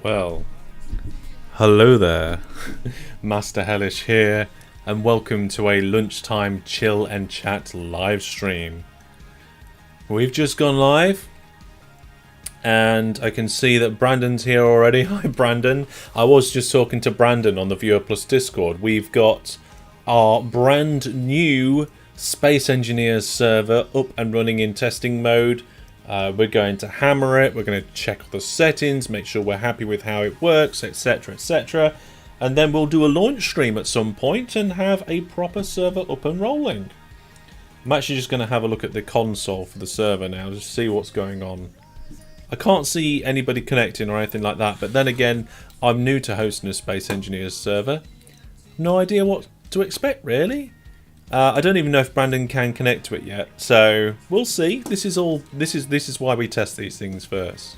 Well, hello there. Master Hellish here, and welcome to a lunchtime chill and chat live stream. We've just gone live, and I can see that Brandon's here already. Hi, Brandon. I was just talking to Brandon on the Viewer Plus Discord. We've got our brand new Space Engineers server up and running in testing mode. We're going to hammer it, we're going to check the settings, make sure we're happy with how it works, etc, etc. And then we'll do a launch stream at some point and have a proper server up and rolling. I'm actually just going to have a look at the console for the server now, just see what's going on. I can't see anybody connecting or anything like that, but then again, I'm new to hosting a Space Engineers server. No idea what to expect, really. I don't even know if Brandon can connect to it yet, so we'll see. This is why we test these things first.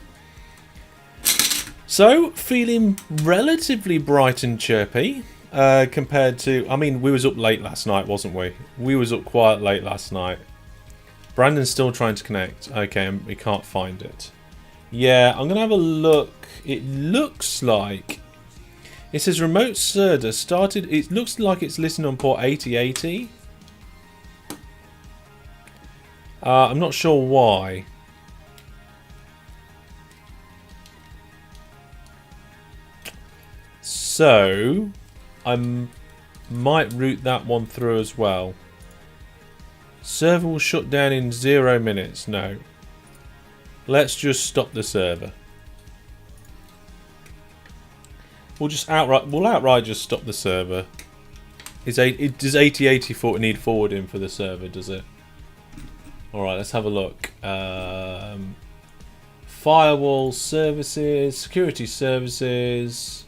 So, feeling relatively bright and chirpy compared to... I mean, we was up late last night, wasn't we? We was up quite late last night. Brandon's still trying to connect. Okay, we can't find it. Yeah, I'm going to have a look. It looks like... It says remote server started... It looks like it's listening on port 8080. I'm not sure why. So, I might route that one through as well. Server will shut down in 0 minutes. No. Let's just stop the server. We'll outright just stop the server. Does 8080 need forwarding for the server, does it? Alright, let's have a look. Firewall services, security services.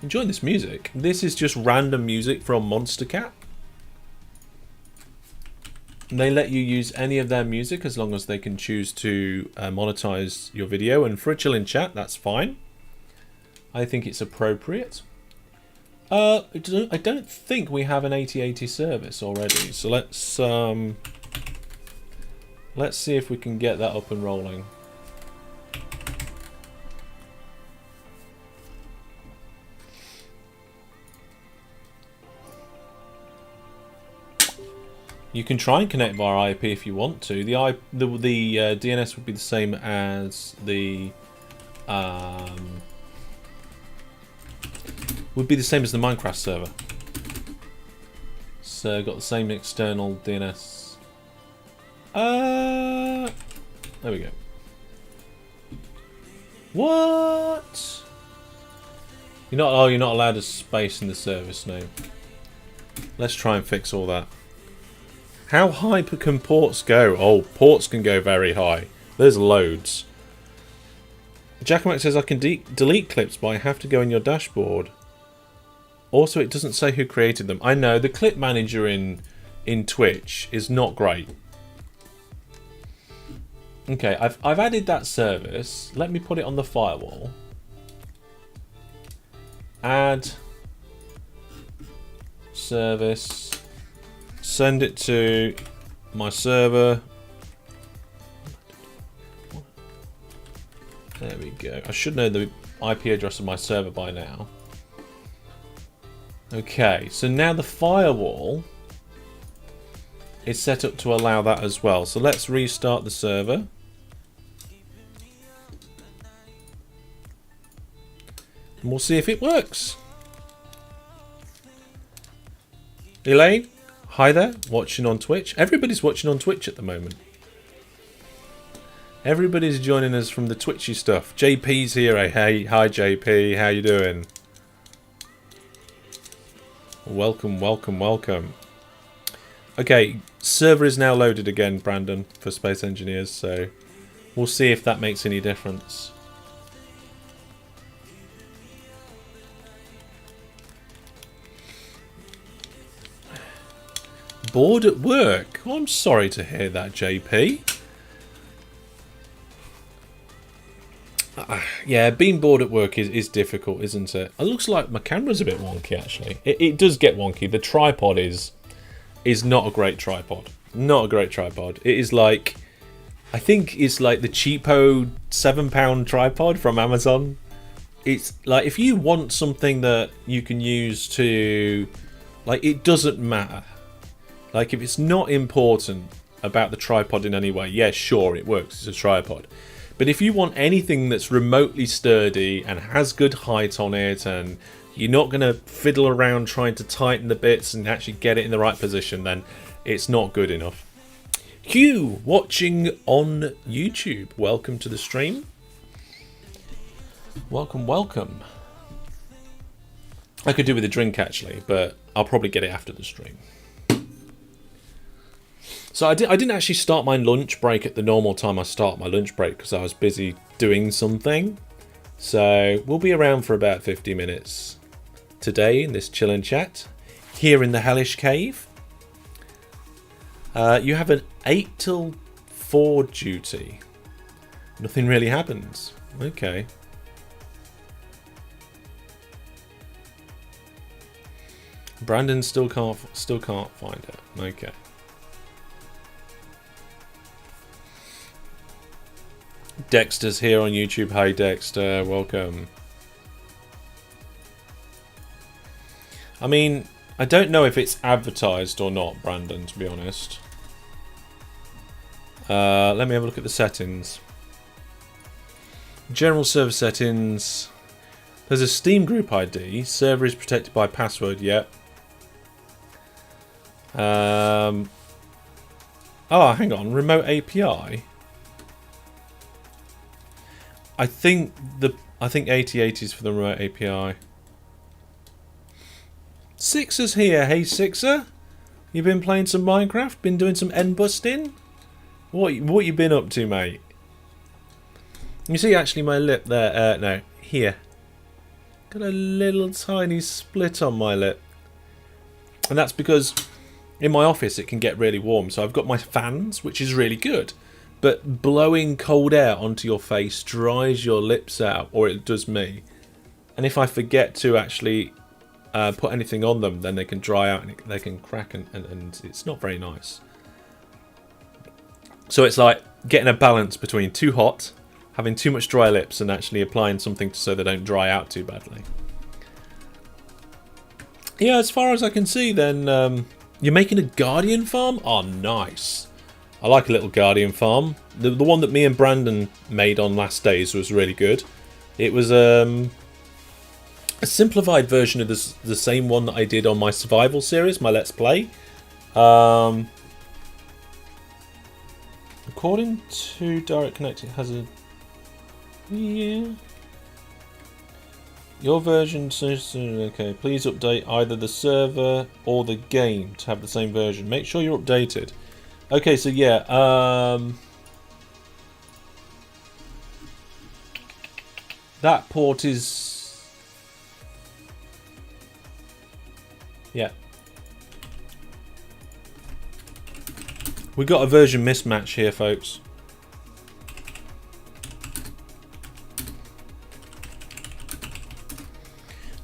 Enjoying this music. This is just random music from Monster Cat. They let you use any of their music as long as they can choose to monetize your video. And for a chill in chat, that's fine. I think it's appropriate. I don't think we have an 8080 service already. So let's see if we can get that up and rolling. You can try and connect via IP if you want to. The DNS would be the same as the Minecraft server. So got the same external DNS. There we go. What? You're not allowed a space in the service name. Let's try and fix all that. How high can ports go? Oh, ports can go very high. There's loads. Jackamak says I can delete clips, but I have to go in your dashboard. Also, it doesn't say who created them. I know, the clip manager in Twitch is not great. Okay, I've added that service. Let me put it on the firewall. Add service. Send it to my server. There we go. I should know the IP address of my server by now. Okay, so now the firewall is set up to allow that as well. So let's restart the server. And we'll see if it works. Elaine? Hi there, watching on Twitch. Everybody's watching on Twitch at the moment. Everybody's joining us from the Twitchy stuff. JP's here. Hey, hi JP, how you doing? Welcome, welcome, welcome. Okay, server is now loaded again, Brandon, for Space Engineers, so we'll see if that makes any difference. Bored at work? Oh, I'm sorry to hear that, JP. Yeah, being bored at work is difficult, isn't it? It looks like my camera's a bit wonky, actually. It does get wonky. The tripod is not a great tripod. Not a great tripod. It is like I think it's like the cheapo £7 tripod from Amazon. It's like if you want something that you can use to, like, it doesn't matter. Like if it's not important about the tripod in any way, yeah, sure, it works, it's a tripod. But if you want anything that's remotely sturdy and has good height on it, and you're not going to fiddle around trying to tighten the bits and actually get it in the right position, then it's not good enough. Hugh, watching on YouTube, welcome to the stream. Welcome, welcome. I could do with a drink actually, but I'll probably get it after the stream. So I didn't actually start my lunch break at the normal time I start my lunch break because I was busy doing something. So we'll be around for about 50 minutes today in this chill and chat here in the Hellish Cave. You have an 8 till 4 duty. Nothing really happens. Okay. Brandon still can't find it. Okay. Dexter's here on YouTube. Hi Dexter, welcome. I mean, I don't know if it's advertised or not, Brandon, to be honest. Let me have a look at the settings. General server settings. There's a Steam group ID. Server is protected by password. Yep. Oh, hang on. Remote API. I think 8080 is for the remote API. Sixer's here. Hey Sixer, you been playing some Minecraft? Been doing some end busting? What you been up to, mate? You see actually my lip there? No, here. Got a little tiny split on my lip, and that's because in my office it can get really warm. So I've got my fans, which is really good. But blowing cold air onto your face dries your lips out, or it does me. And if I forget to actually put anything on them, then they can dry out and they can crack, and it's not very nice. So it's like getting a balance between too hot, having too much dry lips, and actually applying something so they don't dry out too badly. Yeah, as far as I can see, then you're making a Guardian farm? Oh, nice. I like a little Guardian farm. The one that me and Brandon made on Last Days was really good. It was a simplified version of the same one that I did on my survival series, my Let's Play. According to Direct Connect, it has a... Yeah. Your version says... Okay, please update either the server or the game to have the same version. Make sure you're updated. Okay, so yeah, that port is... Yeah. We got a version mismatch here, folks.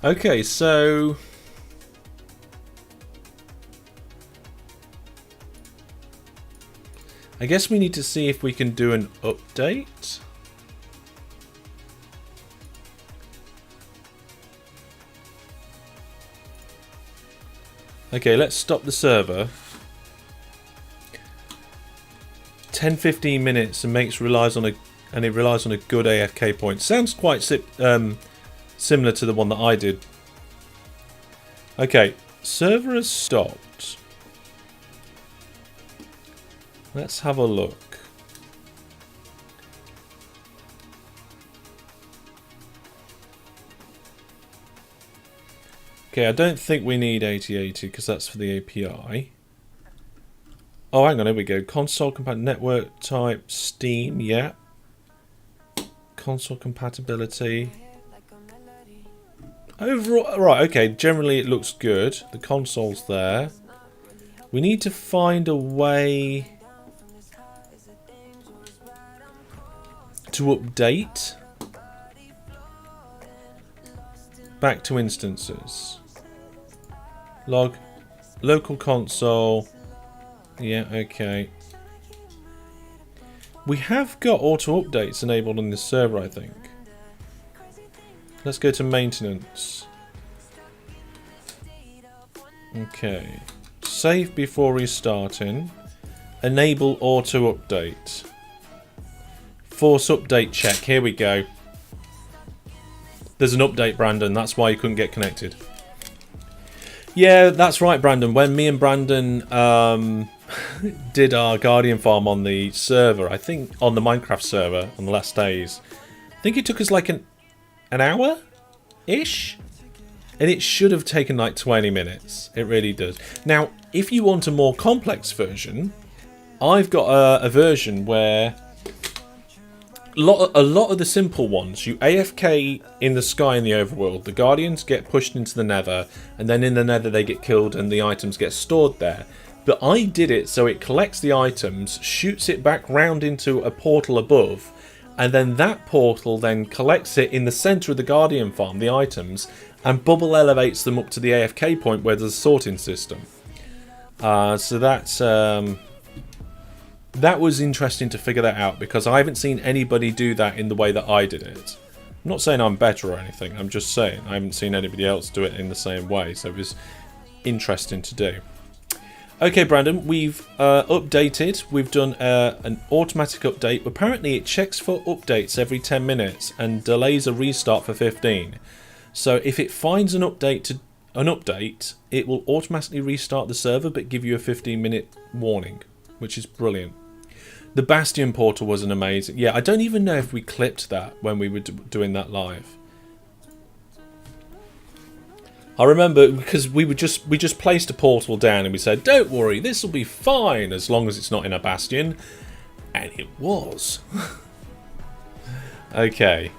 Okay, so... I guess we need to see if we can do an update. Okay, let's stop the server. 10-15 minutes and it relies on a good AFK point. Sounds quite similar to the one that I did. Okay, server has stopped. Let's have a look. Okay, I don't think we need 8080 because that's for the API. Oh, hang on, here we go. Console compatible network type, Steam, yeah. Console compatibility. Overall, right, okay, generally it looks good. The console's there. We need to find a way to update back to instances. Log local console. Yeah, okay. We have got auto updates enabled on this server, I think. Let's go to maintenance. Okay. Save before restarting. Enable auto update. Force update check. Here we go. There's an update, Brandon. That's why you couldn't get connected. Yeah, that's right, Brandon. When me and Brandon did our Guardian farm on the server, I think on the Minecraft server on the last days, I think it took us like an hour-ish? And it should have taken like 20 minutes. It really does. Now, if you want a more complex version, I've got a version where a lot of the simple ones, you AFK in the sky in the overworld, the Guardians get pushed into the Nether, and then in the Nether they get killed and the items get stored there. But I did it so it collects the items, shoots it back round into a portal above, and then that portal then collects it in the centre of the Guardian farm, the items, and bubble elevates them up to the AFK point where there's a sorting system. So that's... that was interesting to figure that out, because I haven't seen anybody do that in the way that I did it. I'm not saying I'm better or anything, I'm just saying I haven't seen anybody else do it in the same way, so it was interesting to do. Okay, Brandon, we've updated. We've done an automatic update. Apparently it checks for updates every 10 minutes and delays a restart for 15. So if it finds an update, it will automatically restart the server but give you a 15-minute warning, which is brilliant. The Bastion portal was an amazing... Yeah, I don't even know if we clipped that when we were doing that live. I remember because we just placed a portal down and we said, don't worry, this will be fine as long as it's not in a Bastion. And it was. Okay.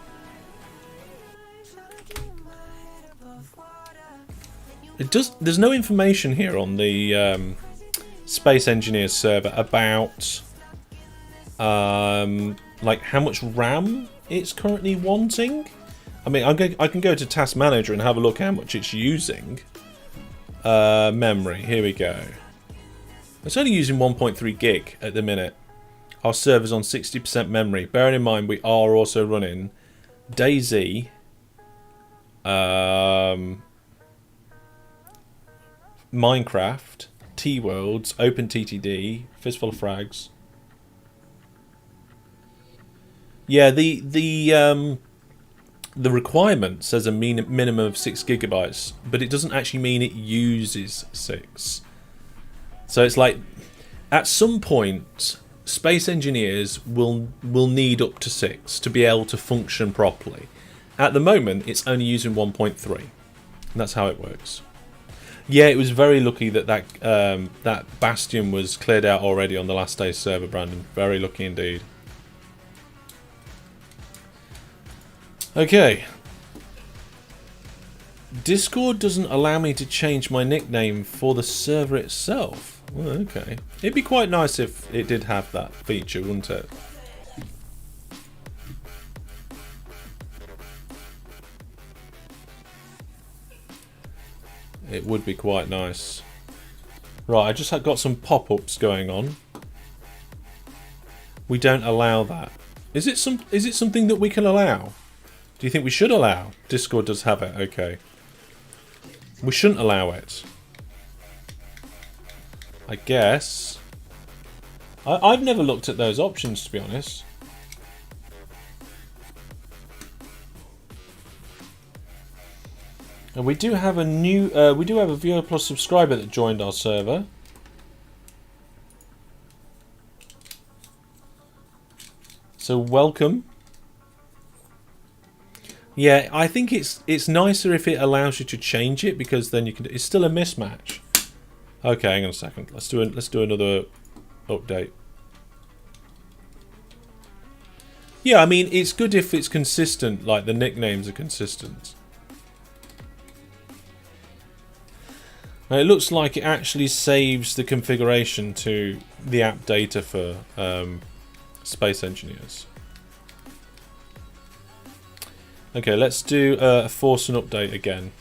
There's no information here on the Space Engineers server about like how much RAM it's currently wanting. I mean, I can go to Task Manager and have a look how much it's using. Memory, here we go. It's only using 1.3 gig at the minute. Our server's on 60% memory. Bearing in mind we are also running DayZ, Minecraft, T-Worlds, OpenTTD, Fistful of Frags. Yeah, the requirement says a minimum of 6 gigabytes, but it doesn't actually mean it uses 6. So it's like, at some point, Space Engineers will need up to 6 to be able to function properly. At the moment, it's only using 1.3, and that's how it works. Yeah, it was very lucky that that Bastion was cleared out already on the last day's server, Brandon. Very lucky indeed. Okay. Discord doesn't allow me to change my nickname for the server itself. Well, okay. It'd be quite nice if it did have that feature, wouldn't it? It would be quite nice. Right, I just got some pop-ups going on. We don't allow that. Is it something that we can allow? Do you think we should allow? Discord does have it, okay. We shouldn't allow it. I guess. I've never looked at those options, to be honest. And we do have a new, we do have a Viewer Plus subscriber that joined our server. So welcome. Yeah, I think it's nicer if it allows you to change it, because then you can. It's still a mismatch. Okay, hang on a second. Let's do another update. Yeah, I mean it's good if it's consistent, like the nicknames are consistent. Now, it looks like it actually saves the configuration to the app data for Space Engineers. Okay, let's do a force and update again.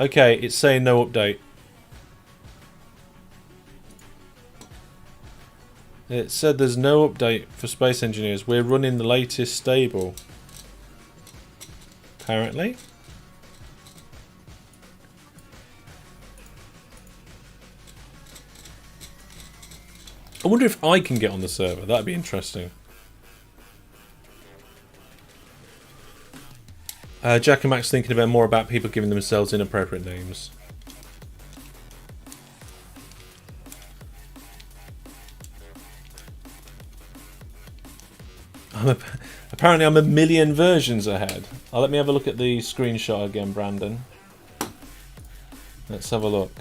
Okay, it's saying no update. It said there's no update for Space Engineers. We're running the latest stable. Apparently. I wonder if I can get on the server. That'd be interesting. Jack and Max thinking about more about people giving themselves inappropriate names. Apparently I'm a million versions ahead. Let me have a look at the screenshot again, Brandon. Let's have a look.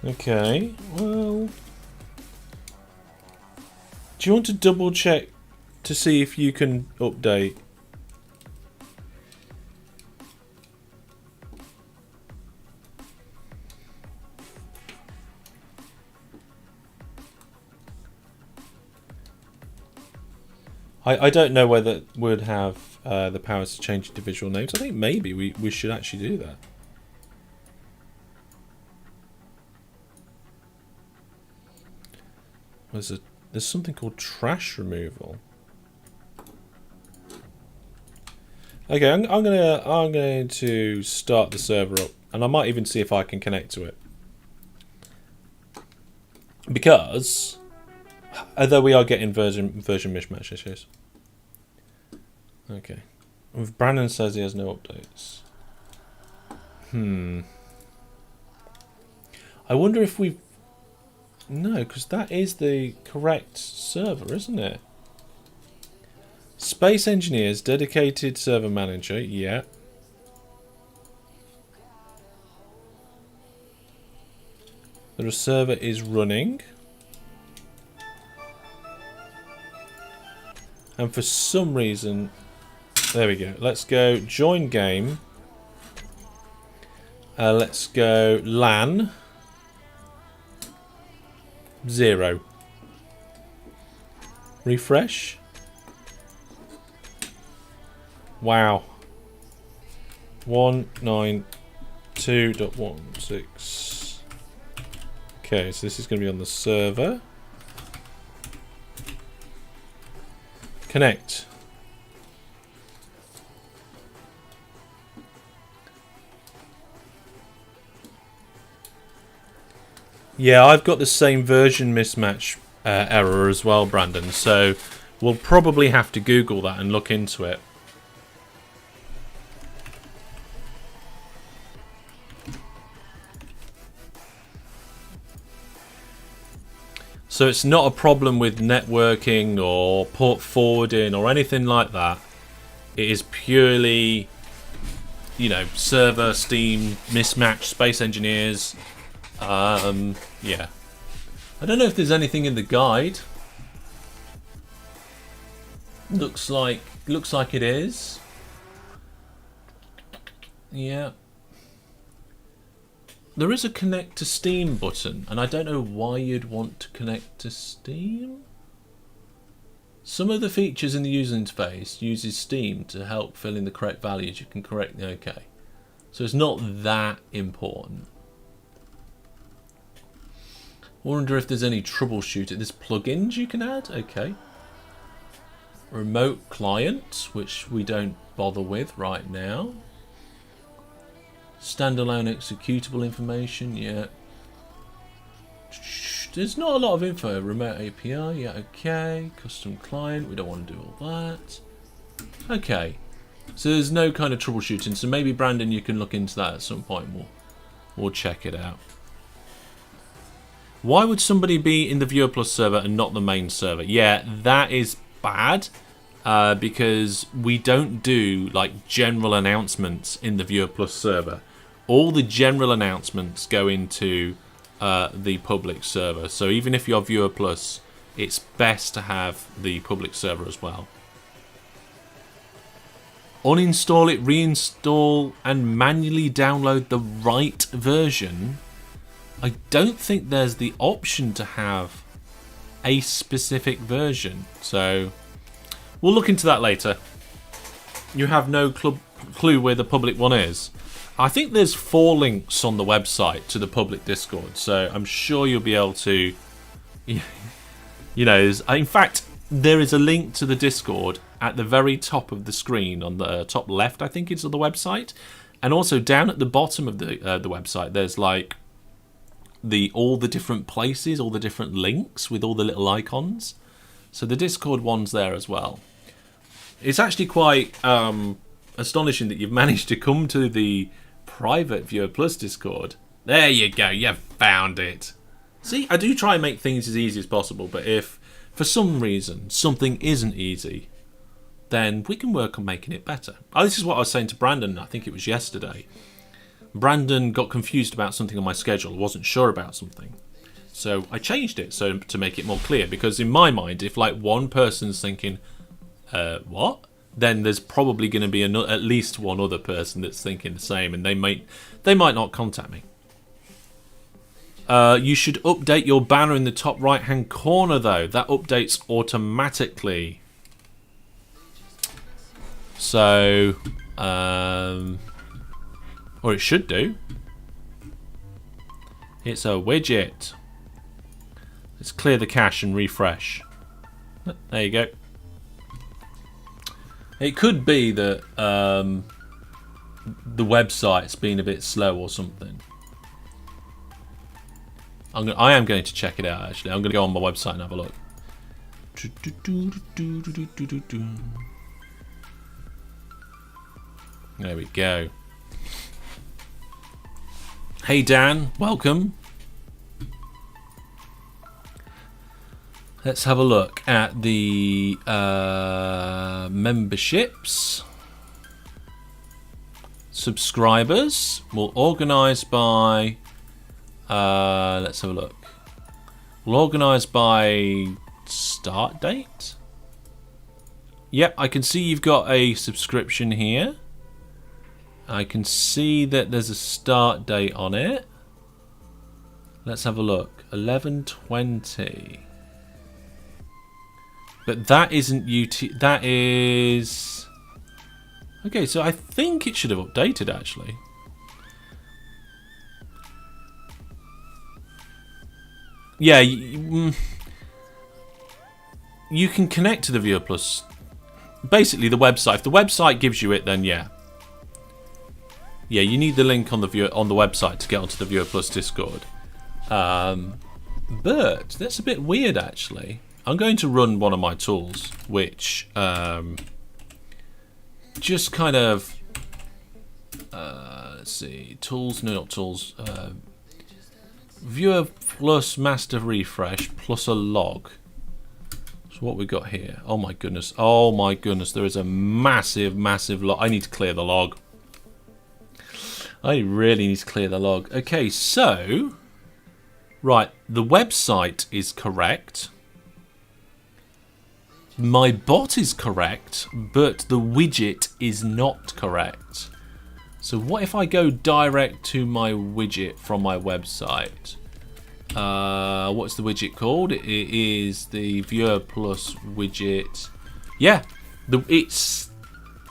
Okay, well... Do you want to double check to see if you can update? I don't know whether it would have the powers to change individual names. I think maybe we should actually do that. There's something called trash removal. Okay, I'm going to start the server up, and I might even see if I can connect to it. Because although we are getting version mismatch issues. Okay. Brandon says he has no updates. I wonder if we've... No, because that is the correct server, isn't it? Space Engineers, dedicated server manager, yeah. The server is running. And for some reason... There we go. Let's go join game. Let's go LAN. 0. Refresh. Wow. 192.16. Okay, so this is going to be on the server. Connect. Yeah, I've got the same version mismatch error as well, Brandon. So we'll probably have to Google that and look into it. So it's not a problem with networking or port forwarding or anything like that. It is purely, you know, server, Steam, mismatch, Space Engineers. Yeah. I don't know if there's anything in the guide. Looks like it is. Yeah. There is a connect to Steam button, and I don't know why you'd want to connect to Steam. Some of the features in the user interface uses Steam to help fill in the correct values. You can correct the okay. So it's not that important. I wonder if there's any troubleshooting. There's plugins you can add. Okay. Remote client, which we don't bother with right now. Standalone executable information, yeah. There's not a lot of info. Remote API, yeah, okay. Custom client, we don't want to do all that. Okay. So there's no kind of troubleshooting. So maybe, Brandon, you can look into that at some point. We'll check it out. Why would somebody be in the Viewer Plus server and not the main server? Yeah, that is bad. Because we don't do like general announcements in the Viewer Plus server. All the general announcements go into the public server. So even if you're Viewer Plus, it's best to have the public server as well. Uninstall it, reinstall, and manually download the right version. I don't think there's the option to have a specific version. So we'll look into that later. You have no clue where the public one is. I think there's 4 links on the website to the public Discord, so I'm sure you'll be able to, you know, in fact, there is a link to the Discord at the very top of the screen, on the top left, I think it's on the website, and also down at the bottom of the website, there's like all the different places, all the different links with all the little icons. So the Discord one's there as well. It's actually quite astonishing that you've managed to come to the private Viewer Plus Discord. There you go, you've found it. See, I do try and make things as easy as possible, but if for some reason something isn't easy, then we can work on making it better. Oh, this is what I was saying to Brandon, I think it was yesterday. Brandon got confused about something on my schedule, wasn't sure about something. So I changed it so to make it more clear, because in my mind, if like one person's thinking, what? Then there's probably going to be at least one other person that's thinking the same, and they might not contact me. You should update your banner in the top right hand corner though. That updates automatically. So, or it should do. It's a widget. Let's clear the cache and refresh. There you go. It could be that the website's been a bit slow or something. I am going to check it out, actually. I'm going to go on my website and have a look. There we go. Hey Dan, welcome. Let's have a look at the memberships. Subscribers. We'll organise by... let's have a look. We'll organise by start date. Yep, I can see you've got a subscription here. I can see that there's a start date on it. Let's have a look. 11/20. But that isn't that is... Okay, so I think it should have updated, actually. Yeah, you can connect to the Viewer Plus. Basically, the website. If the website gives you it, then yeah. Yeah, you need the link on the website to get onto the Viewer Plus Discord. But that's a bit weird, actually. I'm going to run one of my tools, which just kind of let's see, tools, no, not tools. Viewer Plus Master Refresh plus a log. So what we got here? Oh my goodness! Oh my goodness! There is a massive, massive log. I need to clear the log. I really need to clear the log. Okay, so right, the website is correct. My bot is correct, but the widget is not correct. So what if I go direct to my widget from my website? What's the widget called? It is the Viewer Plus widget. Yeah, it's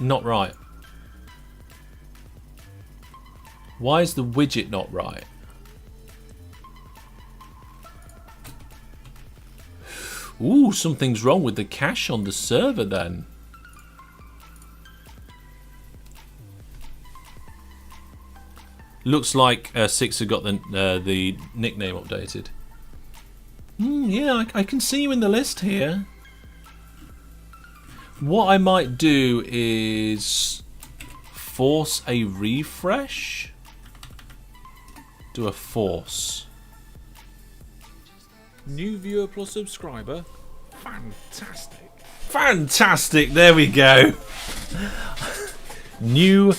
not right. Why is the widget not right? Ooh, something's wrong with the cache on the server then. Looks like Sixer got the nickname updated. Yeah, I can see you in the list here. What I might do is force a refresh. Do a force. New Viewer Plus subscriber. Fantastic. Fantastic. There we go. New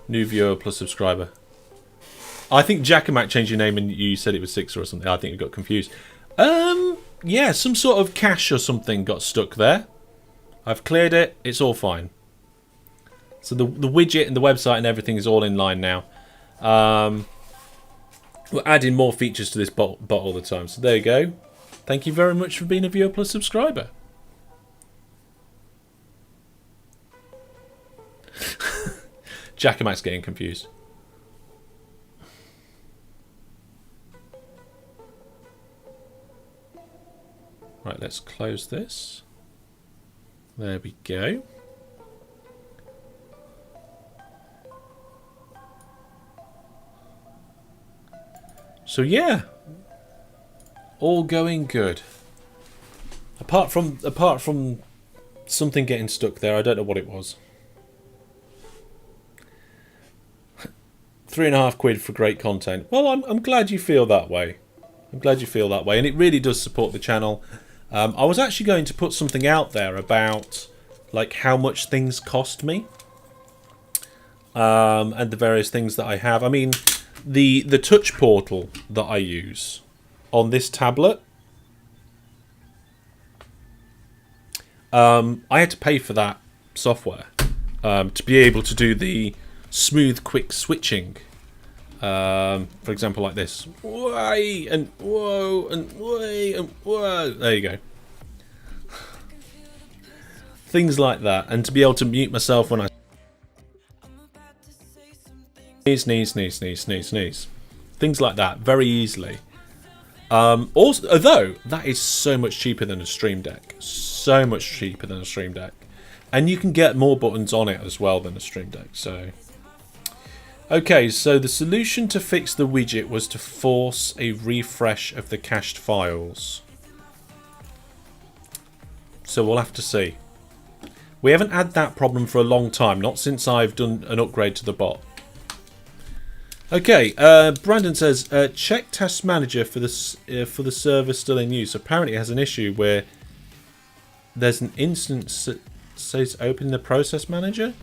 new Viewer Plus subscriber. I think Jack and Mac changed your name and you said it was Sixer or something. I think you got confused. Yeah, some sort of cache or something got stuck there. I've cleared it. It's all fine. So the widget and the website and everything is all in line now. We're adding more features to this bot all the time. So there you go. Thank you very much for being a viewer plus subscriber. Jackamac's getting confused. Right, let's close this. There we go. So yeah, all going good. Apart from something getting stuck there, I don't know what it was. £3.50 for great content. Well, I'm glad you feel that way. I'm glad you feel that way, and it really does support the channel. I was actually going to put something out there about like how much things cost me, and the various things that I have. I mean, the touch portal that I use on this tablet, I had to pay for that software to be able to do the smooth, quick switching. For example, like this. Way and whoa and way and whoa. There you go. Things like that, and to be able to mute myself when I sneeze. Things like that, very easily. Also, although that is so much cheaper than a Stream Deck, so much cheaper than a Stream Deck, and you can get more buttons on it as well than a Stream Deck. So, okay, so the solution to fix the widget was to force a refresh of the cached files. So we'll have to see. We haven't had that problem for a long time, not since I've done an upgrade to the bot. Okay, Brandon says, check Task Manager for the server still in use. Apparently it has an issue where there's an instance that says open the process manager.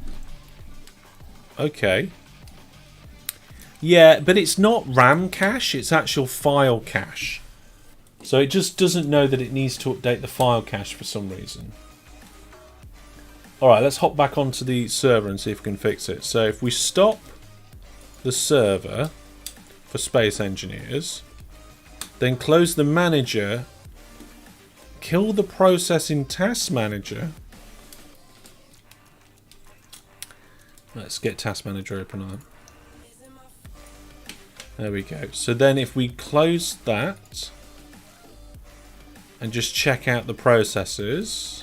Okay. Yeah, but it's not RAM cache, it's actual file cache. So it just doesn't know that it needs to update the file cache for some reason. Alright, let's hop back onto the server and see if we can fix it. So if we stop the server for Space Engineers, then close the manager, kill the process in Task Manager. Let's get Task Manager open on. There we go. So then if we close that and just check out the processes,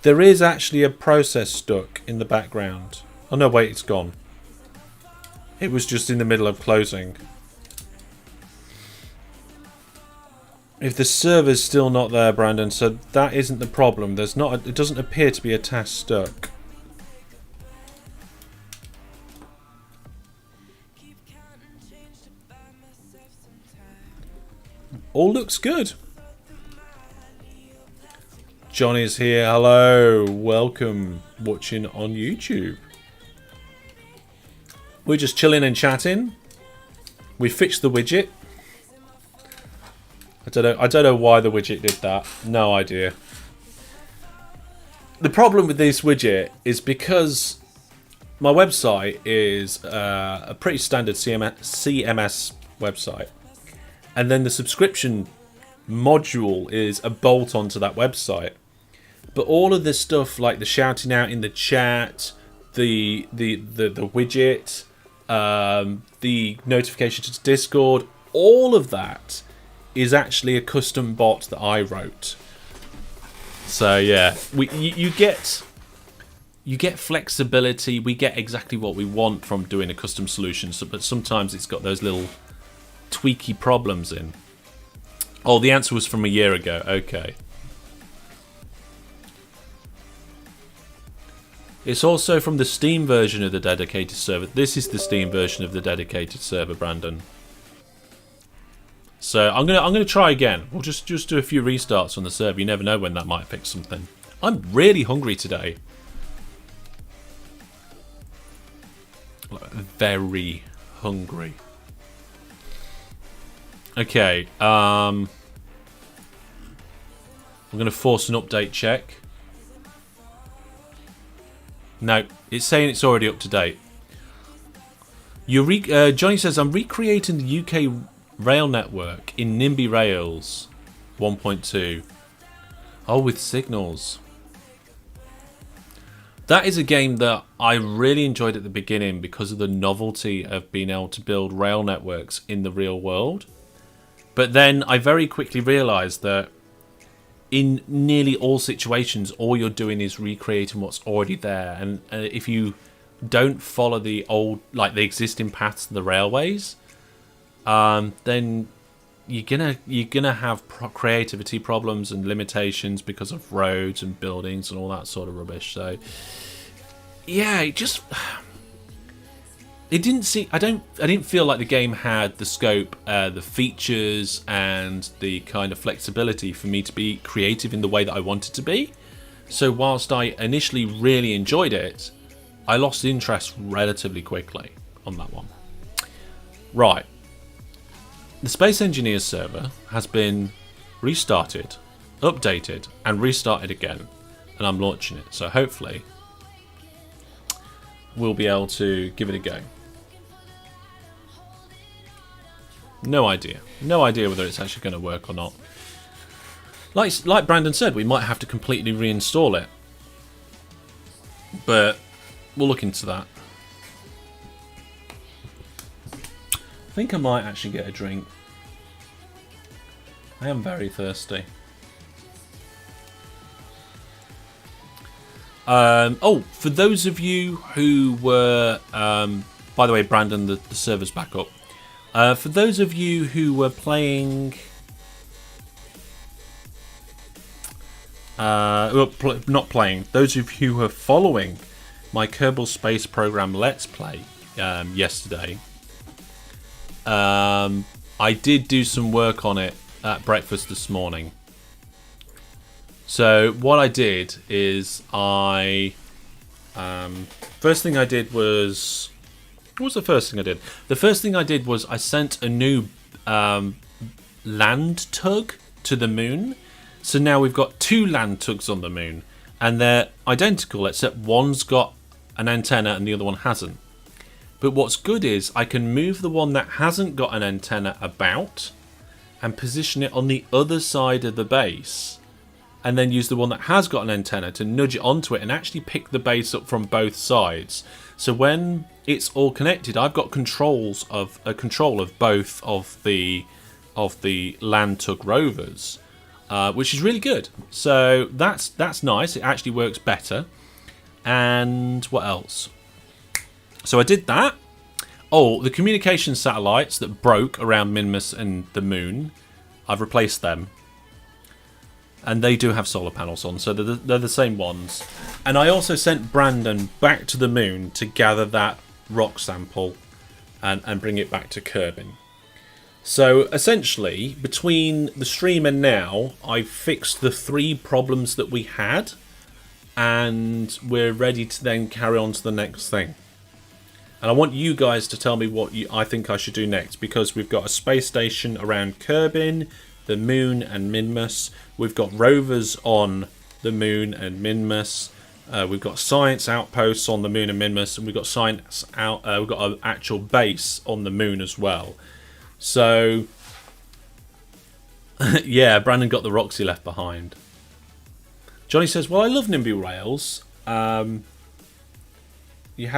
there is actually a process stuck in the background. Oh no, wait, it's gone. It was just in the middle of closing. If the server's still not there, Brandon, so that isn't the problem. There's not. It doesn't appear to be a task stuck. All looks good. Johnny's here. Hello. Welcome. Watching on YouTube. We're just chilling and chatting. We fixed the widget. I don't know why the widget did that. No idea. The problem with this widget is because my website is a pretty standard CMS website. And then the subscription module is a bolt onto that website. But all of this stuff, like the shouting out in the chat, the widget, the notification to Discord, all of that is actually a custom bot that I wrote. So yeah, you get flexibility. We get exactly what we want from doing a custom solution. So, but sometimes it's got those little tweaky problems in. Oh, the answer was from a year ago. Okay. It's also from the Steam version of the dedicated server. This is the Steam version of the dedicated server, Brandon. So I'm gonna try again. We'll just do a few restarts on the server. You never know when that might fix something. I'm really hungry today. Very hungry. Okay. I'm gonna force an update check. No, it's saying it's already up to date. Johnny says, I'm recreating the UK rail network in NIMBY Rails 1.2. Oh, with signals. That is a game that I really enjoyed at the beginning because of the novelty of being able to build rail networks in the real world. But then I very quickly realised that in nearly all situations, all you're doing is recreating what's already there. And if you don't follow the existing paths of the railways, then you're gonna have creativity problems and limitations because of roads and buildings and all that sort of rubbish. So yeah, it didn't see. I didn't feel like the game had the scope, the features, and the kind of flexibility for me to be creative in the way that I wanted to be. So whilst I initially really enjoyed it, I lost interest relatively quickly on that one. Right. The Space Engineers server has been restarted, updated, and restarted again. And I'm launching it. So hopefully we'll be able to give it a go. No idea. No idea whether it's actually going to work or not. Like Brandon said, we might have to completely reinstall it. But we'll look into that. I think I might actually get a drink. I am very thirsty. For those of you who were... by the way, Brandon, the server's back up. For those of you who were playing... not playing. Those of you who are following my Kerbal Space Program Let's Play yesterday, I did do some work on it at breakfast this morning. So what I did is first thing I did was... What was the first thing I did? The first thing I did was I sent a new land tug to the moon. So now we've got 2 land tugs on the moon. And they're identical, except one's got an antenna and the other one hasn't. But what's good is I can move the one that hasn't got an antenna about and position it on the other side of the base. And then use the one that has got an antenna to nudge it onto it and actually pick the base up from both sides. So when it's all connected, I've got control of both of the land tug rovers, which is really good. So that's nice. It actually works better. And what else? So I did that. Oh, the communication satellites that broke around Minmus and the moon, I've replaced them. And they do have solar panels on, so they're the same ones. And I also sent Brandon back to the moon to gather that rock sample and bring it back to Kerbin. So essentially, between the stream and now, I've fixed the 3 problems that we had. And we're ready to then carry on to the next thing. And I want you guys to tell me what I think I should do next, because we've got a space station around Kerbin, the moon and Minmus. We've got rovers on the moon and Minmus. We've got science outposts on the moon and Minmus, and we've got we've got an actual base on the moon as well. So yeah, Brandon got the Roxy left behind. Johnny says, "Well, I love NIMBY Rails. You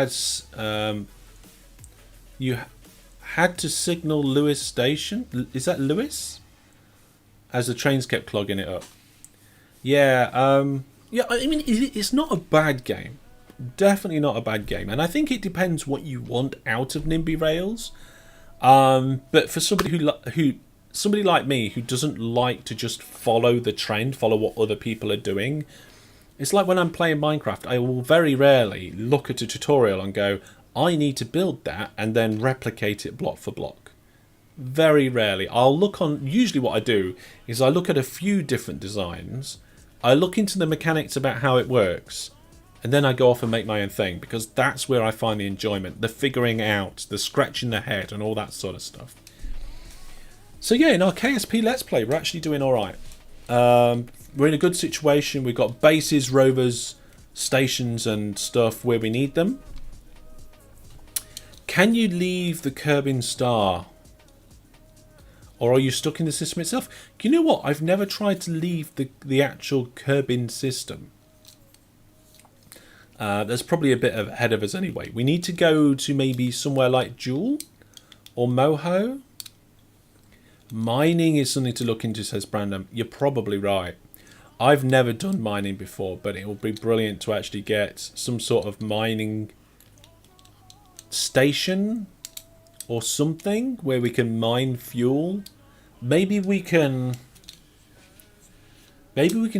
had to signal Lewis Station. Is that Lewis? As the trains kept clogging it up." Yeah, yeah. I mean, it's not a bad game. Definitely not a bad game. And I think it depends what you want out of NIMBY Rails. But for somebody like me who doesn't like to just follow the trend, follow what other people are doing, it's like when I'm playing Minecraft, I will very rarely look at a tutorial and go, I need to build that and then replicate it block for block. Very rarely. Usually what I do is I look at a few different designs, I look into the mechanics about how it works, and then I go off and make my own thing, because that's where I find the enjoyment, the figuring out, the scratching the head and all that sort of stuff. So yeah, in our KSP Let's Play, we're actually doing alright. We're in a good situation. We've got bases, rovers, stations and stuff where we need them. Can you leave the Kerbin Star? Or are you stuck in the system itself? You know what? I've never tried to leave the actual Kerbin system. There's probably a bit ahead of us anyway. We need to go to maybe somewhere like Jewel or Moho. Mining is something to look into, says Brandon. You're probably right. I've never done mining before, but it will be brilliant to actually get some sort of mining station or something where we can mine fuel. Maybe we can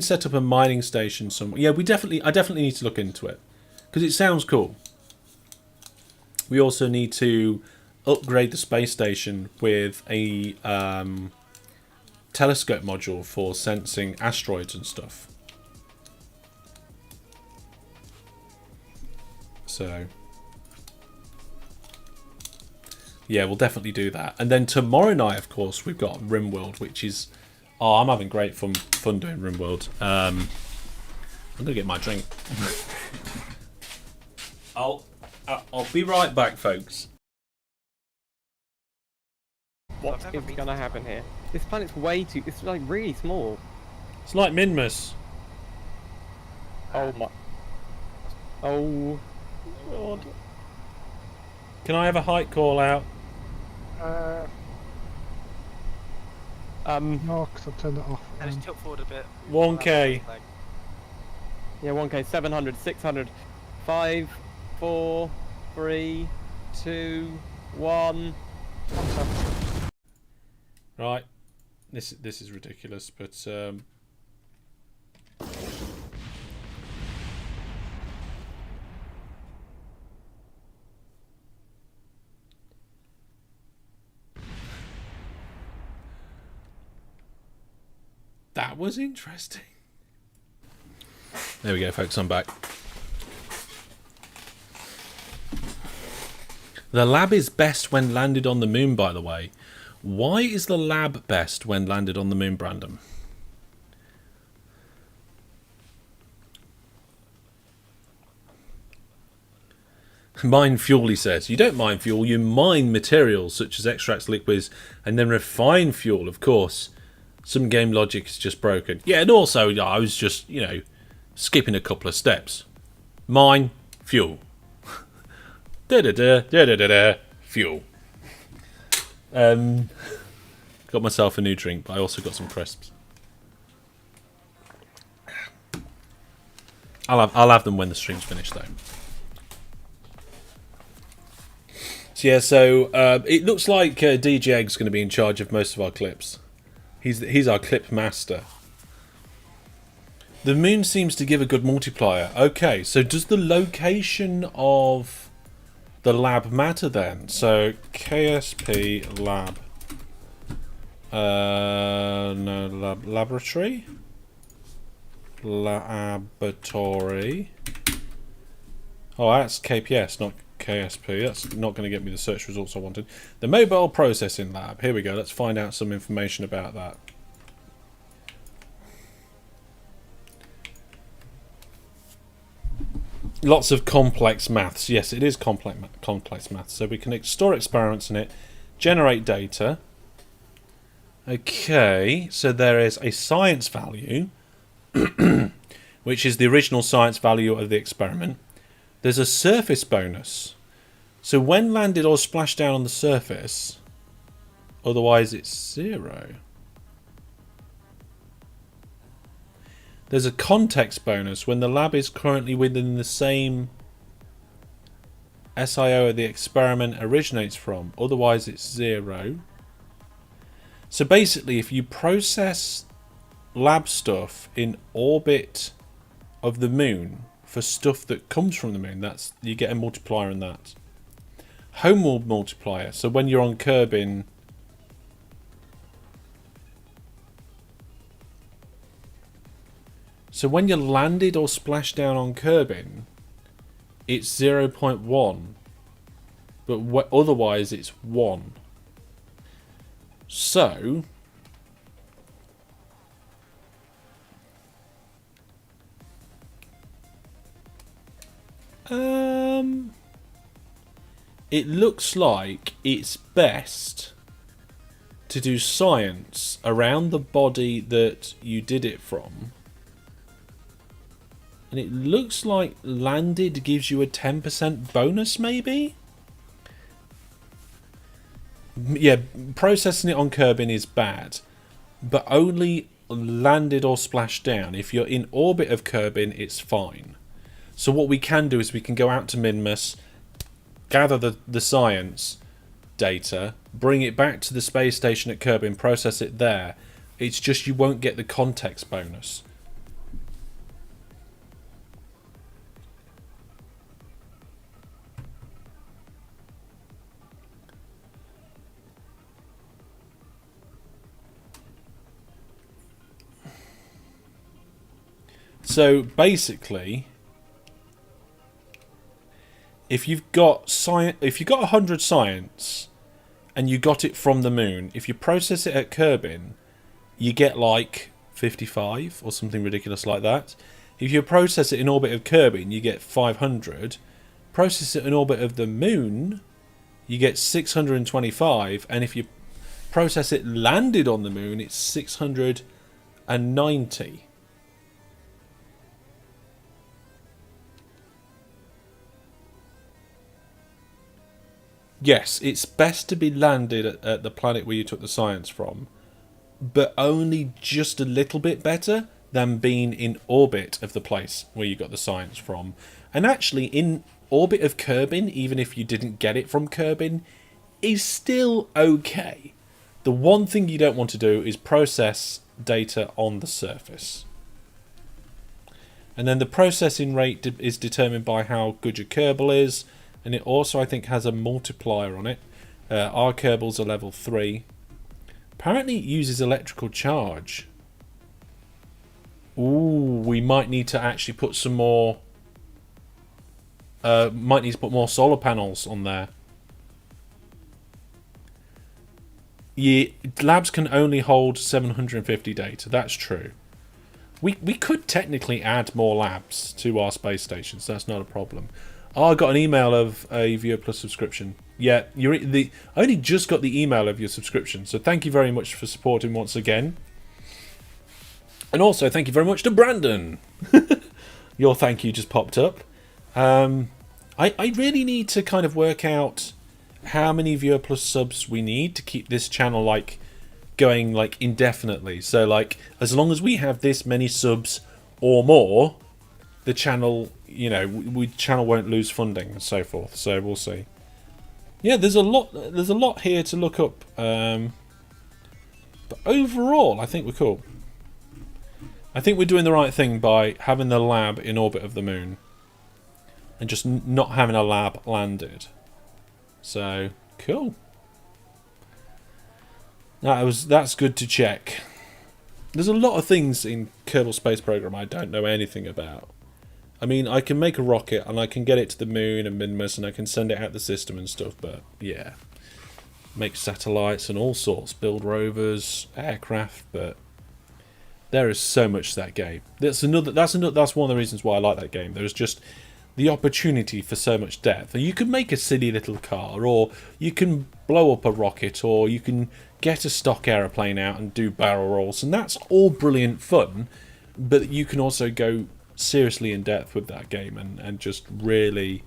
set up a mining station somewhere. Yeah, I definitely need to look into it because it sounds cool. We also need to upgrade the space station with a telescope module for sensing asteroids and stuff. So yeah, we'll definitely do that. And then tomorrow night, of course, we've got RimWorld, which is... Oh, I'm having great fun doing RimWorld. I'm going to get my drink. I'll be right back, folks. What is going to happen here? This planet's way too... It's like really small. It's like Minmus. Oh my... Oh... God. Can I have a height call out? No, because I've turned it off. And just tilt forward a bit. 1k. Yeah, 1k, 700, 600, 5, 4, 3, 2, 1. Right. This is ridiculous, but that was interesting. There we go, folks. I'm back. The lab is best when landed on the moon, by the way. Why is the lab best when landed on the moon, Brandon? Mine fuel, he says. You don't mine fuel, you mine materials such as extracts, liquids, and then refine fuel, of course. Some game logic is just broken. Yeah, and also, I was just, skipping a couple of steps. Mine, fuel. Da-da-da, fuel. Got myself a new drink, but I also got some crisps. I'll have them when the stream's finished, though. So yeah, it looks like DJ Egg's going to be in charge of most of our clips. He's our clip master. The moon seems to give a good multiplier. Okay, so does the location of the lab matter then? So KSP lab. No, laboratory. Laboratory. Oh, that's KPS, not KSP. That's not going to get me the search results I wanted. The mobile processing lab. Here we go. Let's find out some information about that. Lots of complex maths. Yes, it is complex maths. So we can store experiments in it, generate data. Okay, so there is a science value, which is the original science value of the experiment. There's a surface bonus. So when landed or splashed down on the surface, otherwise it's 0. There's a context bonus when the lab is currently within the same SIO the experiment originates from, otherwise it's 0. So basically, if you process lab stuff in orbit of the moon for stuff that comes from the moon, you get a multiplier in that. Homeworld multiplier. So when you're on Kerbin, so when you're landed or splashed down on Kerbin, it's 0.1, but otherwise it's 1. So It looks like it's best to do science around the body that you did it from. And it looks like landed gives you a 10% bonus, maybe? Yeah, processing it on Kerbin is bad. But only landed or splashed down. If you're in orbit of Kerbin, it's fine. So what we can do is we can go out to Minmus, gather the science data, bring it back to the space station at Kerbin, process it there. It's just you won't get the context bonus. So basically, if you've got 100 science and you got it from the moon, if you process it at Kerbin, you get like 55 or something ridiculous like that. If you process it in orbit of Kerbin, you get 500. Process it in orbit of the moon, you get 625, and if you process it landed on the moon, it's 690. Yes, it's best to be landed at the planet where you took the science from, but only just a little bit better than being in orbit of the place where you got the science from. And actually, in orbit of Kerbin, even if you didn't get it from Kerbin, is still okay. The one thing you don't want to do is process data on the surface. And then the processing rate is determined by how good your Kerbal is. And it also, I think, has a multiplier on it. Our Kerbals are level 3. Apparently it uses electrical charge. Ooh, we might need to actually put some more... might need to put more solar panels on there. Yeah, labs can only hold 750 data. That's true. We could technically add more labs to our space stations. That's not a problem. Oh, I got an email of a Viewer Plus subscription. Yeah, I only just got the email of your subscription, so thank you very much for supporting once again. And also, thank you very much to Brandon. Your thank you just popped up. I really need to kind of work out how many Viewer Plus subs we need to keep this channel going indefinitely. So as long as we have this many subs or more, the channel, channel won't lose funding and so forth. So we'll see. Yeah, there's a lot here to look up. But overall, I think we're cool. I think we're doing the right thing by having the lab in orbit of the moon and just not having a lab landed. So cool. That's good to check. There's a lot of things in Kerbal Space Program I don't know anything about. I mean, I can make a rocket and I can get it to the moon and Minmus and I can send it out the system and stuff, but yeah. Make satellites and all sorts, build rovers, aircraft, but there is so much to that game. That's one of the reasons why I like that game. There's just the opportunity for so much depth. You can make a silly little car, or you can blow up a rocket, or you can get a stock aeroplane out and do barrel rolls, and that's all brilliant fun, but you can also go seriously in depth with that game and just really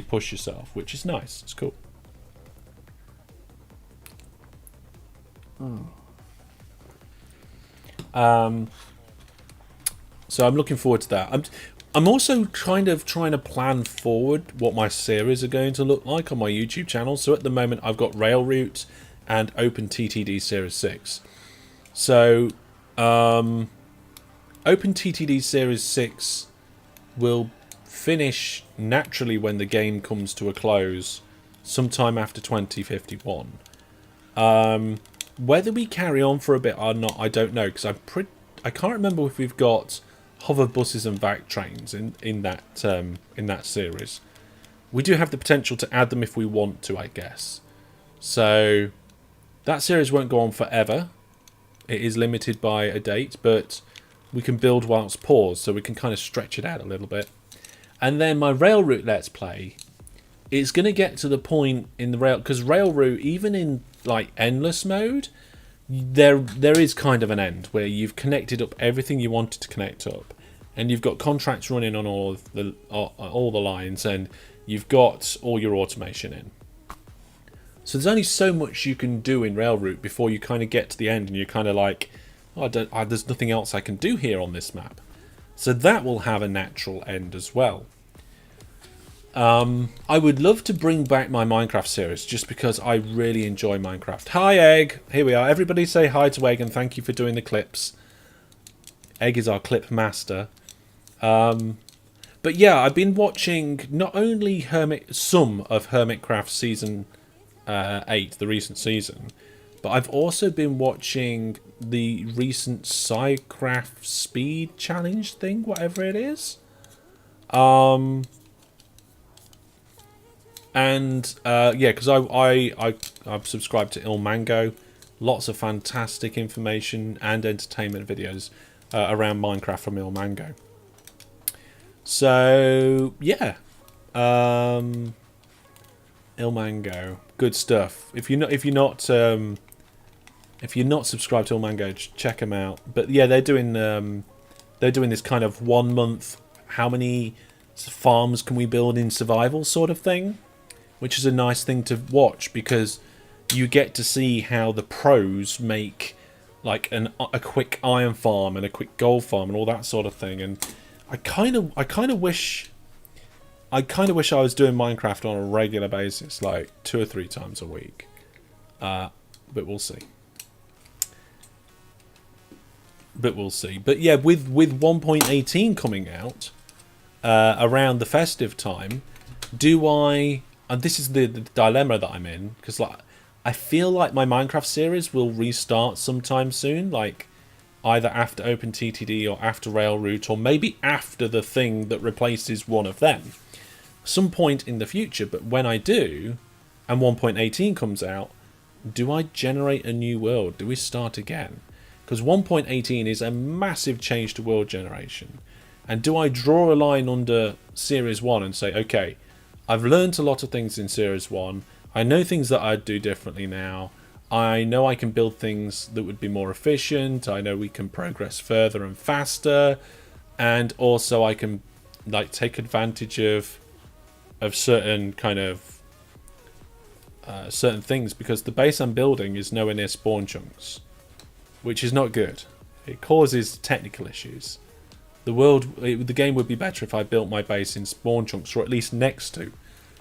push yourself, which is nice. It's cool. So I'm looking forward to that. I'm also trying to plan forward what my series are going to look like on my YouTube channel. So at the moment I've got Railroute and OpenTTD Series 6. So OpenTTD Series 6 will finish naturally when the game comes to a close sometime after 2051. Whether we carry on for a bit or not, I don't know, because I can't remember if we've got hover buses and vac trains in that series. We do have the potential to add them if we want to, I guess. So that series won't go on forever. It is limited by a date, but we can build whilst paused, so we can kind of stretch it out a little bit. And then my Railroute Let's Play, it's going to get to the point in the rail, because Railroute, even in like endless mode, there is kind of an end where you've connected up everything you wanted to connect up, and you've got contracts running on all the lines, and you've got all your automation in. So there's only so much you can do in Railroute before you kind of get to the end, and you're kind of like, oh, there's nothing else I can do here on this map. So that will have a natural end as well. I would love to bring back my Minecraft series just because I really enjoy Minecraft. Hi, Egg. Here we are. Everybody say hi to Egg and thank you for doing the clips. Egg is our clip master. But yeah, I've been watching not only some of Hermitcraft Season 8, the recent season, but I've also been watching the recent Psycraft Speed Challenge thing, whatever it is. And yeah, because I've subscribed to Ilmango, lots of fantastic information and entertainment videos around Minecraft from Ilmango. So yeah, Ilmango, good stuff. If you're not subscribed to Ilmango, check them out. But yeah, they're doing this kind of 1 month, how many farms can we build in survival sort of thing, which is a nice thing to watch because you get to see how the pros make like a quick iron farm and a quick gold farm and all that sort of thing. And I kind of wish I was doing Minecraft on a regular basis, like 2 or 3 times a week. But we'll see. But yeah, with 1.18 coming out around the festive time, and this is the dilemma that I'm in, because like I feel like my Minecraft series will restart sometime soon, like either after OpenTTD or after Railroute, or maybe after the thing that replaces one of them, some point in the future. But when I do, and 1.18 comes out, do I generate a new world? Do we start again? Because 1.18 is a massive change to world generation. And do I draw a line under Series 1 and say, okay, I've learned a lot of things in Series 1. I know things that I'd do differently now. I know I can build things that would be more efficient. I know we can progress further and faster. And also I can like take advantage of certain kind of certain things, because the base I'm building is nowhere near spawn chunks, which is not good. It causes technical issues. The game would be better if I built my base in spawn chunks, or at least next to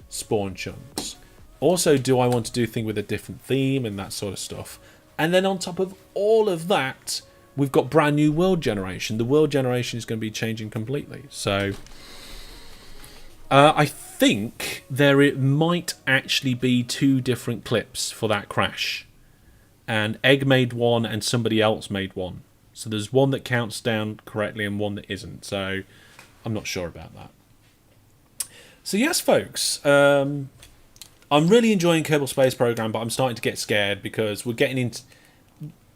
spawn chunks. Also, do I want to do things with a different theme and that sort of stuff? And then on top of all of that, we've got brand new world generation. The world generation is going to be changing completely. So I think it might actually be 2 different clips for that crash. And Egg made one and somebody else made one. So there's one that counts down correctly and one that isn't. So I'm not sure about that. So yes, folks, I'm really enjoying Kerbal Space Program, but I'm starting to get scared because we're getting into...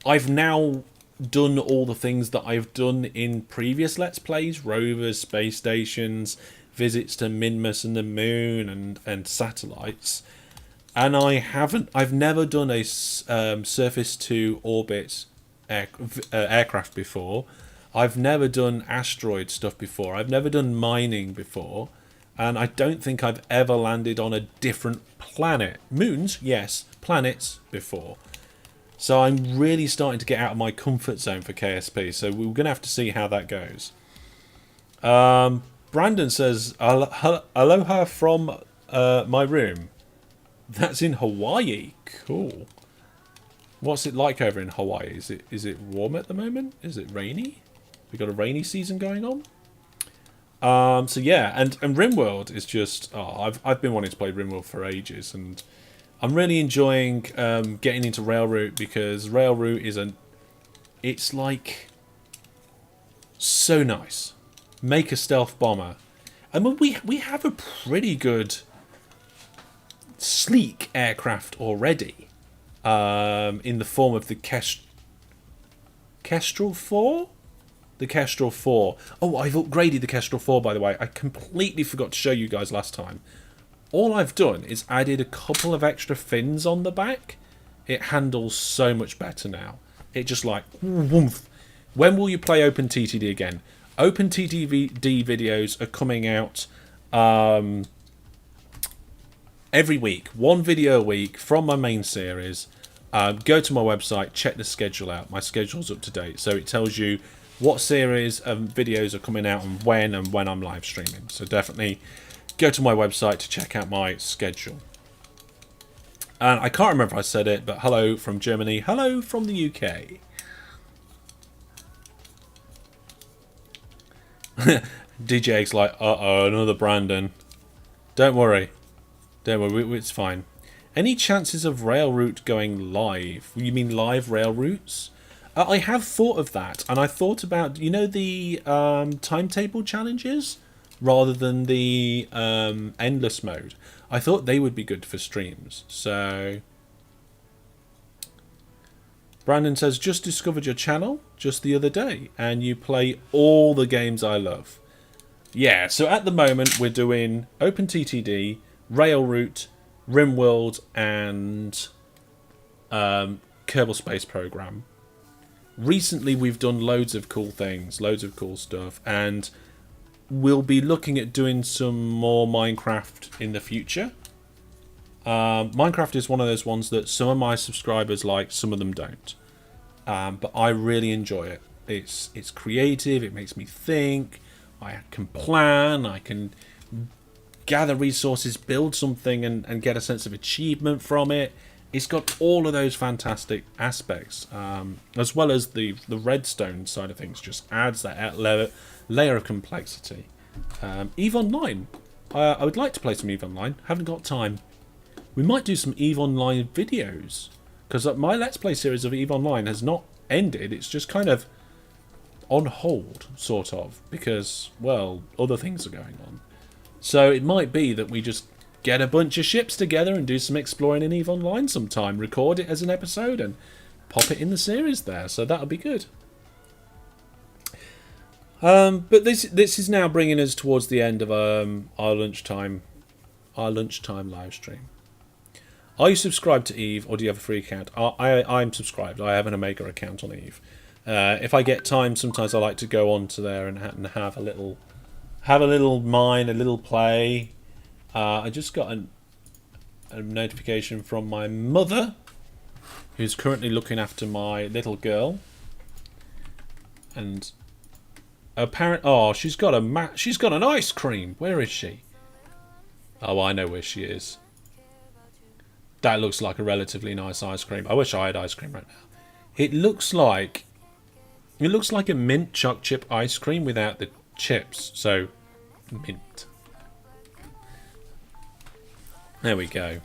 I've now done all the things that I've done in previous Let's Plays, rovers, space stations, visits to Minmus and the moon and satellites. And I've never done a surface to orbit aircraft before. I've never done asteroid stuff before. I've never done mining before. And I don't think I've ever landed on a different planet. Moons, yes. Planets, before. So I'm really starting to get out of my comfort zone for KSP. So we're going to have to see how that goes. Brandon says, aloha from my room. That's in Hawaii. Cool. What's it like over in Hawaii? Is it warm at the moment? Is it rainy? We got a rainy season going on. So yeah, and RimWorld is just... Oh, I've been wanting to play RimWorld for ages, and I'm really enjoying getting into Railroute, because Railroute is it's like so nice. Make a stealth bomber. I mean, we have a pretty good sleek aircraft already, in the form of the Kestrel 4. the Kestrel 4. Oh, I've upgraded the Kestrel 4, by the way. I completely forgot to show you guys last time. All I've done is added a couple of extra fins on the back. It handles so much better now. It just like, woof. When will you play OpenTTD again? OpenTTD videos are coming out every week. One video a week from my main series. Go to my website, check the schedule out. My schedule's up to date. So it tells you what series of videos are coming out and when I'm live streaming. So definitely go to my website to check out my schedule. And I can't remember if I said it, but hello from Germany. Hello from the UK. DJ's like, uh-oh, another Brandon. Don't worry. Don't worry, it's fine. Any chances of rail route going live? You mean live rail routes? I have thought of that, and I thought about, you know, the timetable challenges rather than the endless mode. I thought they would be good for streams. So Brandon says, just discovered your channel just the other day, and you play all the games I love. Yeah, so at the moment we're doing OpenTTD, Railroute, RimWorld, and Kerbal Space Program. Recently we've done loads of cool things, loads of cool stuff, and we'll be looking at doing some more Minecraft in the future. Minecraft is one of those ones that some of my subscribers like, some of them don't. But I really enjoy it. It's creative, it makes me think, I can plan, I can gather resources, build something and get a sense of achievement from it. It's got all of those fantastic aspects, as well as the redstone side of things just adds that layer of complexity. EVE Online. I would like to play some EVE Online. Haven't got time. We might do some EVE Online videos, because my Let's Play series of EVE Online has not ended. It's just kind of on hold, sort of, because, well, other things are going on. So it might be that we just get a bunch of ships together and do some exploring in EVE Online sometime, record it as an episode and pop it in the series there. So that'll be good. But this is now bringing us towards the end of our lunchtime live stream. Are you subscribed to EVE, or do you have a free account? I'm subscribed. I have an Omega account on EVE. If I get time, sometimes I like to go onto there and have a little mine, a little play. I just got a notification from my mother, who's currently looking after my little girl, and she's got an ice cream. Where is she? Oh, I know where she is. That looks like a relatively nice ice cream. I wish I had ice cream right now. It looks like a mint choc chip ice cream without the chips. So, mint. There we go.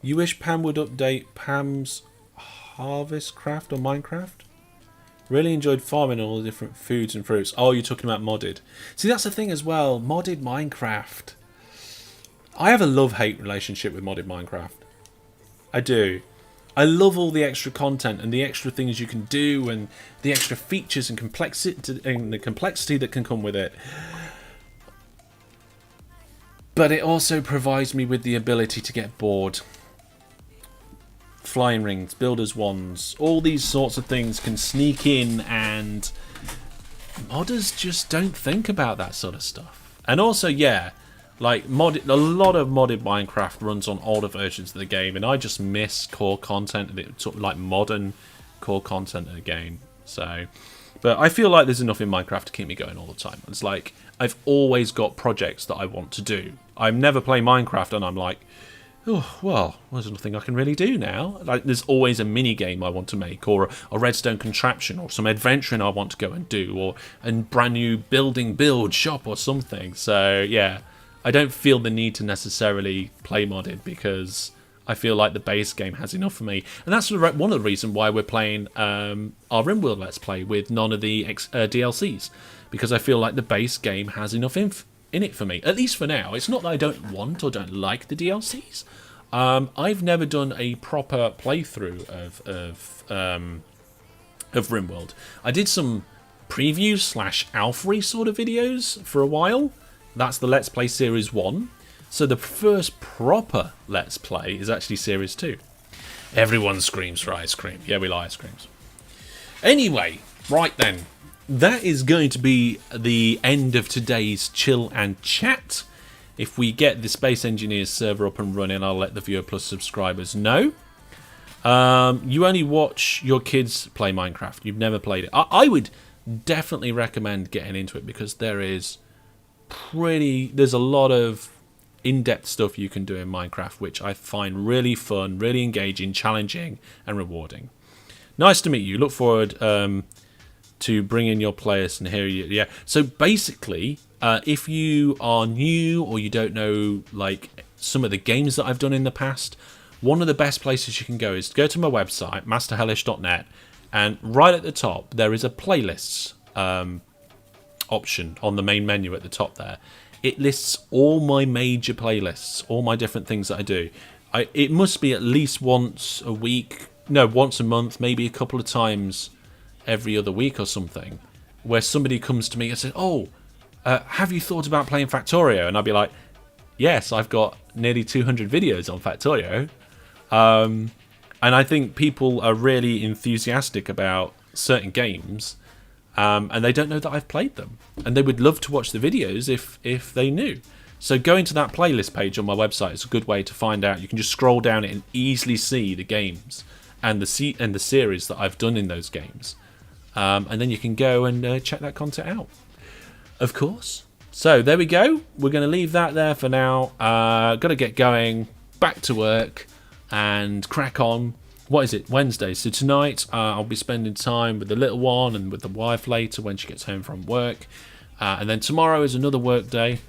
You wish Pam would update Pam's Harvest Craft on Minecraft? Really enjoyed farming all the different foods and fruits. Oh, you're talking about modded. See, that's the thing as well. Modded Minecraft. I have a love-hate relationship with modded Minecraft. I do. I love all the extra content and the extra things you can do and the extra features and the complexity that can come with it. But it also provides me with the ability to get bored. Flying rings, builders wands, all these sorts of things can sneak in, and modders just don't think about that sort of stuff. And also, yeah, like a lot of modded Minecraft runs on older versions of the game, and I just miss core content, sort of like modern core content of the game. So, but I feel like there's enough in Minecraft to keep me going all the time. It's like I've always got projects that I want to do. I never play Minecraft and I'm like, oh, well, there's nothing I can really do now. Like, there's always a mini game I want to make, or a redstone contraption, or some adventuring I want to go and do, or a brand new build shop or something. So yeah, I don't feel the need to necessarily play modded because I feel like the base game has enough for me. And that's one of the reasons why we're playing our RimWorld Let's Play with none of the DLCs, because I feel like the base game has enough in it for me, at least for now. It's not that I don't want or don't like the DLCs. I've never done a proper playthrough of RimWorld. I did some previews / Alfrey sort of videos for a while. That's the Let's Play Series 1. So the first proper Let's Play is actually Series 2. Everyone screams for ice cream. Yeah, we like ice creams. Anyway, right then. That is going to be the end of today's Chill and Chat. If we get the Space Engineers server up and running, I'll let the Viewer Plus subscribers know. You only watch your kids play Minecraft. You've never played it. I would definitely recommend getting into it because there's a lot of in-depth stuff you can do in Minecraft, which I find really fun, really engaging, challenging, and rewarding. Nice to meet you. Look forward to bringing your players and hear you. Yeah. So basically, if you are new or you don't know like some of the games that I've done in the past, one of the best places you can go is to go to my website, masterhellish.net, and right at the top there is a playlists option on the main menu at the top there. It lists all my major playlists, all my different things that I do. It must be at least once a week, no, once a month, maybe a couple of times every other week or something, where somebody comes to me and says, oh, have you thought about playing Factorio? And I'd be like, yes, I've got nearly 200 videos on Factorio. And I think people are really enthusiastic about certain games, and they don't know that I've played them. And they would love to watch the videos if they knew. So going to that playlist page on my website is a good way to find out. You can just scroll down it and easily see the games and the series that I've done in those games. And then you can go and check that content out, of course. So there we go. We're going to leave that there for now. Got to get going, back to work, and crack on. What is it? Wednesday. So tonight I'll be spending time with the little one and with the wife later when she gets home from work. And then tomorrow is another work day.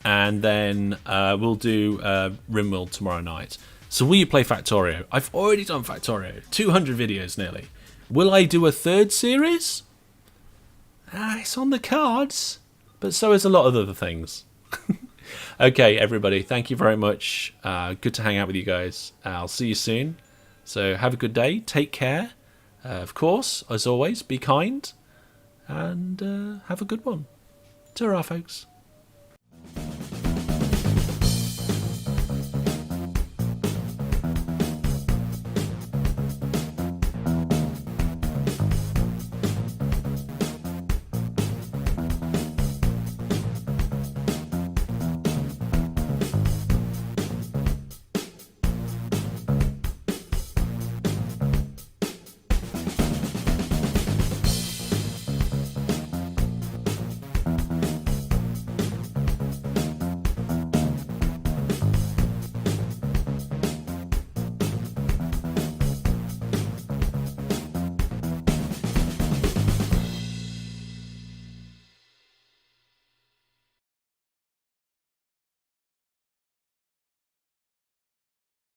And then we'll do RimWorld tomorrow night. So will you play Factorio? I've already done Factorio. 200 videos nearly. Will I do a third series? It's on the cards. But so is a lot of other things. Okay, everybody. Thank you very much. Good to hang out with you guys. I'll see you soon. So have a good day. Take care. Of course, as always, be kind. And have a good one. Ta-ra, folks.